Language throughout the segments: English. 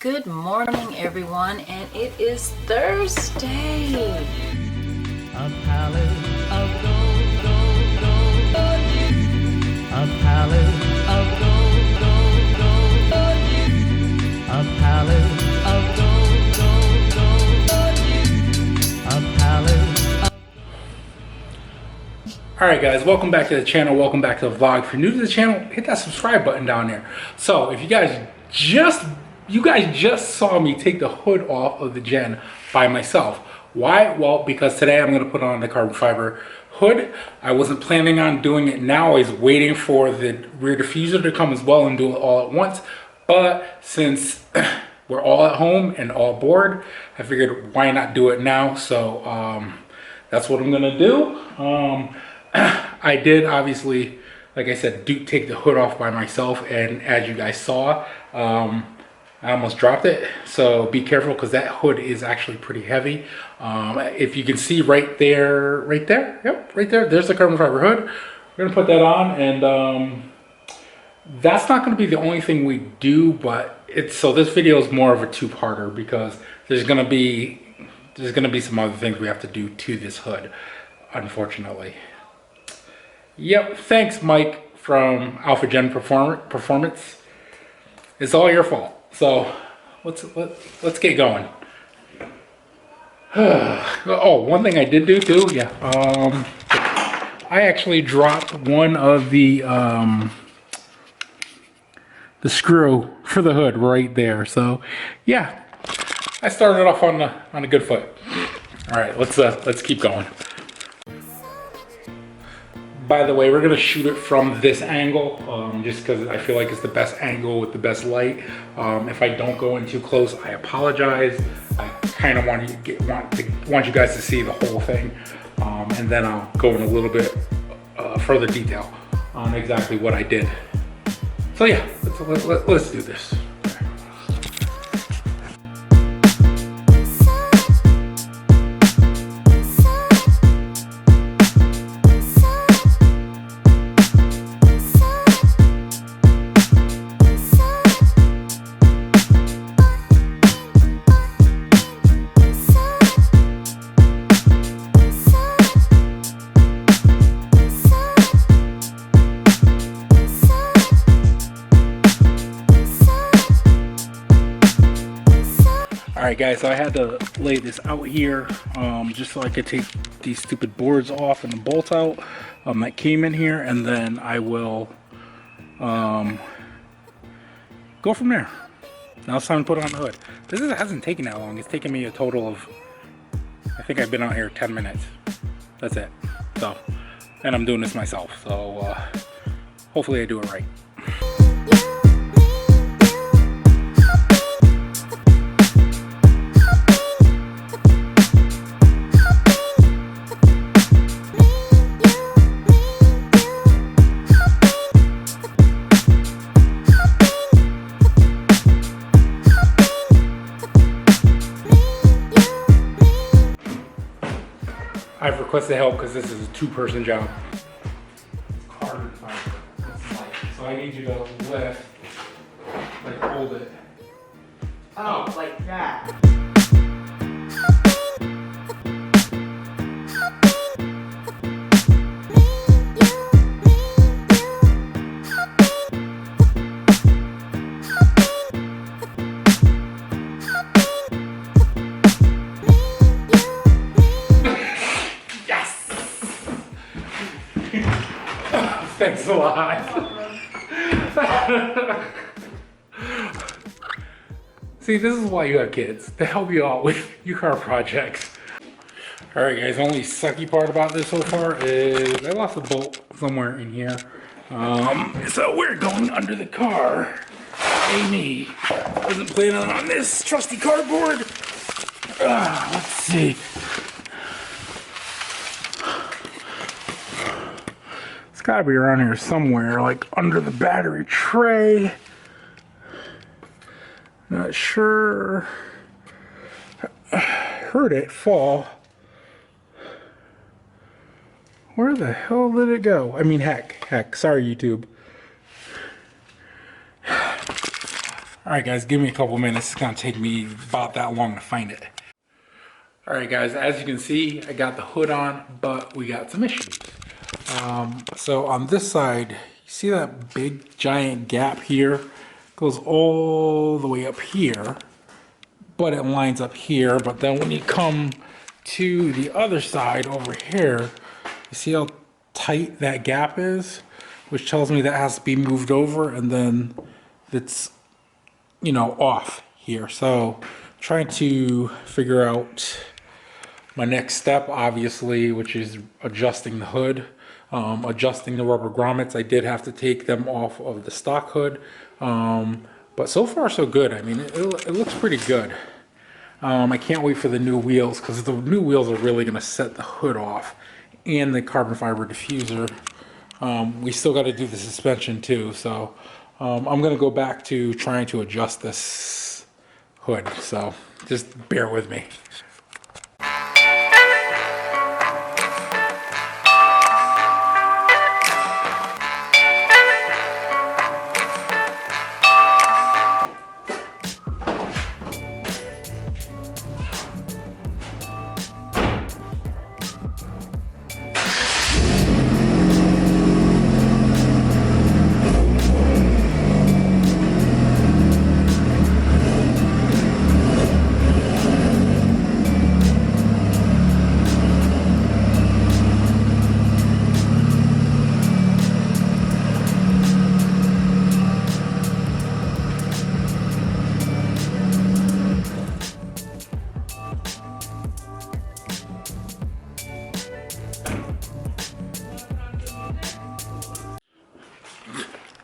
Good morning, everyone, and it is Thursday. A palace of gold, gold, gold, gold. A palace of gold, gold, gold, gold. A palace of gold, gold, gold, gold. A palace of... Alright guys, welcome back to the channel, welcome back to the vlog. If you're new to the channel, hit that subscribe button down there. So if you guys just saw me take the hood off of the Gen by myself. Why? Well, because today I'm going to put on the carbon fiber hood. I wasn't planning on doing it now. I was waiting for the rear diffuser to come as well and do it all at once. But since we're all at home and all bored, I figured why not do it now. So that's what I'm going to do. I did obviously, like I said, take the hood off by myself, and as you guys saw, I almost dropped it, so be careful because that hood is actually pretty heavy. If you can see right there, yep, right there, there's the carbon fiber hood. We're gonna put that on, and that's not gonna be the only thing we do, but so this video is more of a two-parter because there's gonna be some other things we have to do to this hood, unfortunately. Yep, thanks Mike from Alpha Gen Performance. It's all your fault. So let's get going. Oh, one thing I did do too, yeah. I actually dropped one of the screw for the hood right there. So yeah, I started off on a good foot. All right, let's keep going. By the way, we're gonna shoot it from this angle, just because I feel like it's the best angle with the best light. If I don't go in too close, I apologize. I kind of want you guys to see the whole thing, and then I'll go in a little bit further detail on exactly what I did. So yeah, let's do this. Alright guys, so I had to lay this out here just so I could take these stupid boards off and the bolts out that came in here, and then I will go from there. Now it's time to put on the hood. This hasn't taken that long. It's taken me a total of, I think I've been out here 10 minutes. That's it. So, and I'm doing this myself, so hopefully I do it right. I've requested help because this is a two-person job. It's carbon fiber. So I need you to lift, like hold it. Oh, like that. Thanks a lot. See, this is why you have kids, to help you out with your car projects. Alright guys, the only sucky part about this so far is I lost a bolt somewhere in here. So we're going under the car. Hey me. Wasn't planning on this trusty cardboard. Let's see. Gotta be around here somewhere, like under the battery tray. Not sure. Heard it fall. Where the hell did it go? I mean, heck, sorry YouTube. All right, guys, give me a couple minutes. It's gonna take me about that long to find it. All right, guys, as you can see, I got the hood on, but we got some issues. So on this side, you see that big giant gap here? Goes all the way up here, but it lines up here. But then when you come to the other side over here, you see how tight that gap is? Which tells me that has to be moved over, and then it's, you know, off here. So trying to figure out my next step, obviously, which is adjusting the hood, adjusting the rubber grommets. I did have to take them off of the stock hood, but so far so good. I mean, it looks pretty good. I can't wait for the new wheels, because the new wheels are really going to set the hood off and the carbon fiber diffuser. We still got to do the suspension too, so I'm going to go back to trying to adjust this hood, so just bear with me.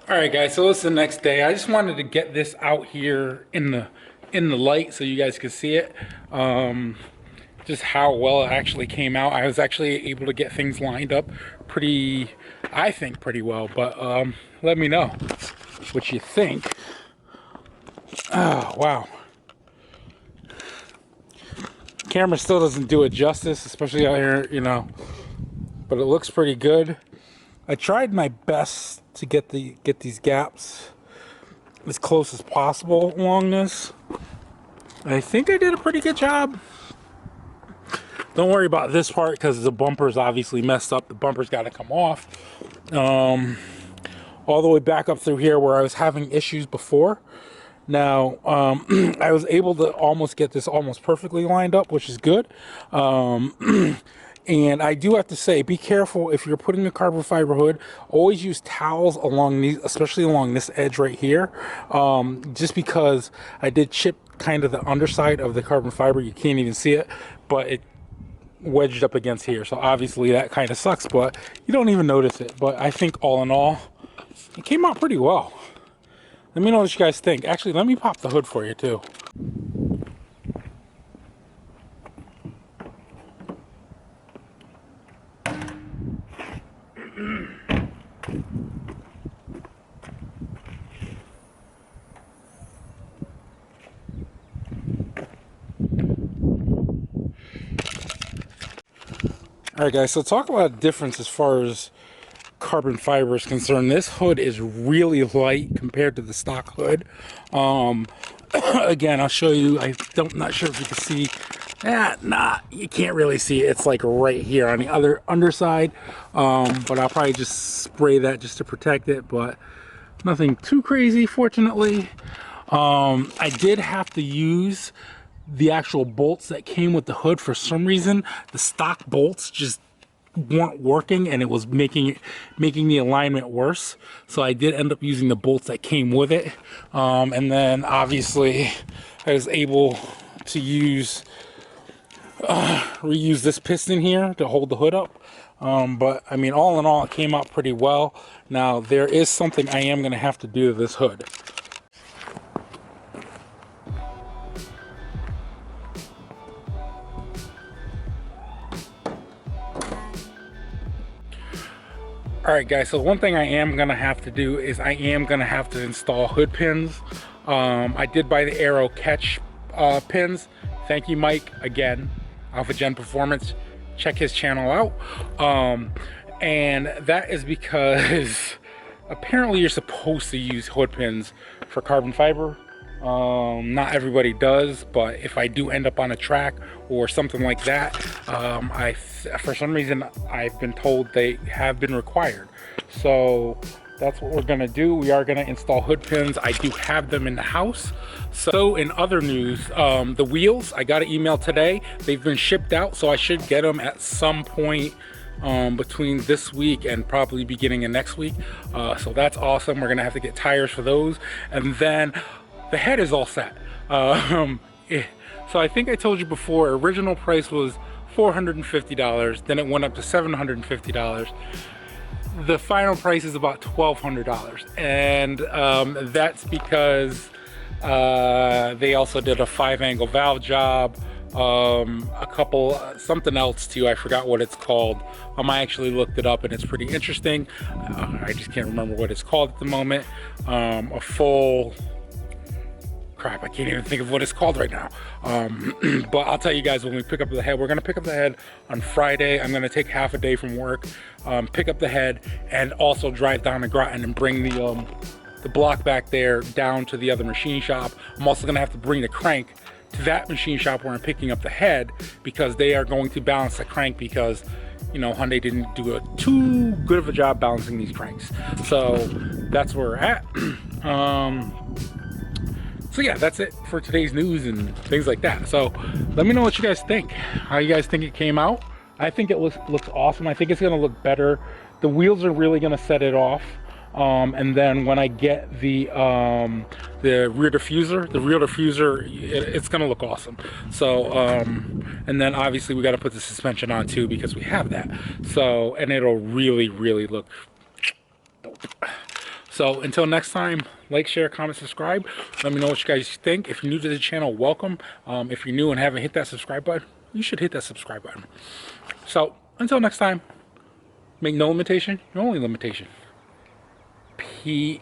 All right, guys, so it's the next day. I just wanted to get this out here in the light so you guys could see it, just how well it actually came out. I was actually able to get things lined up I think pretty well, but let me know what you think. Oh, wow. Camera still doesn't do it justice, especially out here, you know, but it looks pretty good. I tried my best to get these gaps as close as possible along this. I think I did a pretty good job. Don't worry about this part, because the bumper's obviously messed up. The bumper's got to come off. All the way back up through here where I was having issues before. Now, I was able to almost get this almost perfectly lined up, which is good. And I do have to say, be careful if you're putting a carbon fiber hood. Always use towels along these, especially along this edge right here. Just because I did chip kind of the underside of the carbon fiber. You can't even see it, but it wedged up against here. So obviously that kind of sucks, but you don't even notice it. But I think all in all, it came out pretty well. Let me know what you guys think. Actually, let me pop the hood for you too. All right, guys, so talk about a difference as far as carbon fiber is concerned. This hood is really light compared to the stock hood. Again, I'll show you. Not sure if you can see. You can't really see it. It's like right here on the other underside. But I'll probably just spray that just to protect it, but nothing too crazy, fortunately. I did have to use the actual bolts that came with the hood. For some reason, the stock bolts just weren't working, and it was making the alignment worse. So I did end up using the bolts that came with it. And then obviously I was able to reuse this piston here to hold the hood up. But I mean, all in all, it came out pretty well. Now there is something I am going to have to do to this hood. Alright guys, so one thing I am going to have to do is I am going to have to install hood pins. I did buy the Aero catch pins. Thank you, Mike, again, Alpha Gen Performance. Check his channel out. And that is because apparently you're supposed to use hood pins for carbon fiber Not everybody does, but if I do end up on a track or something like that, for some reason I've been told they have been required. So that's what we're gonna do. We are gonna install hood pins. I do have them in the house. So in other news, the wheels, I got an email today. They've been shipped out, so I should get them at some point between this week and probably beginning of next week. So that's awesome. We're gonna have to get tires for those. And then the head is all set. So I think I told you before, original price was $450. Then it went up to $750. The final price is about $1,200. And that's because they also did a 5-angle valve job, a couple, something else too, I forgot what it's called. I actually looked it up and it's pretty interesting. I just can't remember what it's called at the moment. A full, crap, I can't even think of what it's called right now. But I'll tell you guys when we pick up the head. We're gonna pick up the head on Friday. I'm gonna take half a day from work, pick up the head, and also drive down to Groton and bring the block back there down to the other machine shop. I'm also gonna have to bring the crank to that machine shop where I'm picking up the head, because they are going to balance the crank, because you know, Hyundai didn't do too good of a job balancing these cranks. So that's where we're at. So yeah, that's it for today's news and things like that. So let me know what you guys think. How you guys think it came out? I think it looks awesome. I think it's gonna look better. The wheels are really gonna set it off. And then when I get the rear diffuser, it's gonna look awesome. So and then obviously we got to put the suspension on too, because we have that. So, and it'll really look dope. So until next time, like, share, comment, subscribe. Let me know what you guys think. If you're new to the channel, welcome. If you're new and haven't hit that subscribe button, you should hit that subscribe button. So until next time, make no limitation your only limitation. Peace.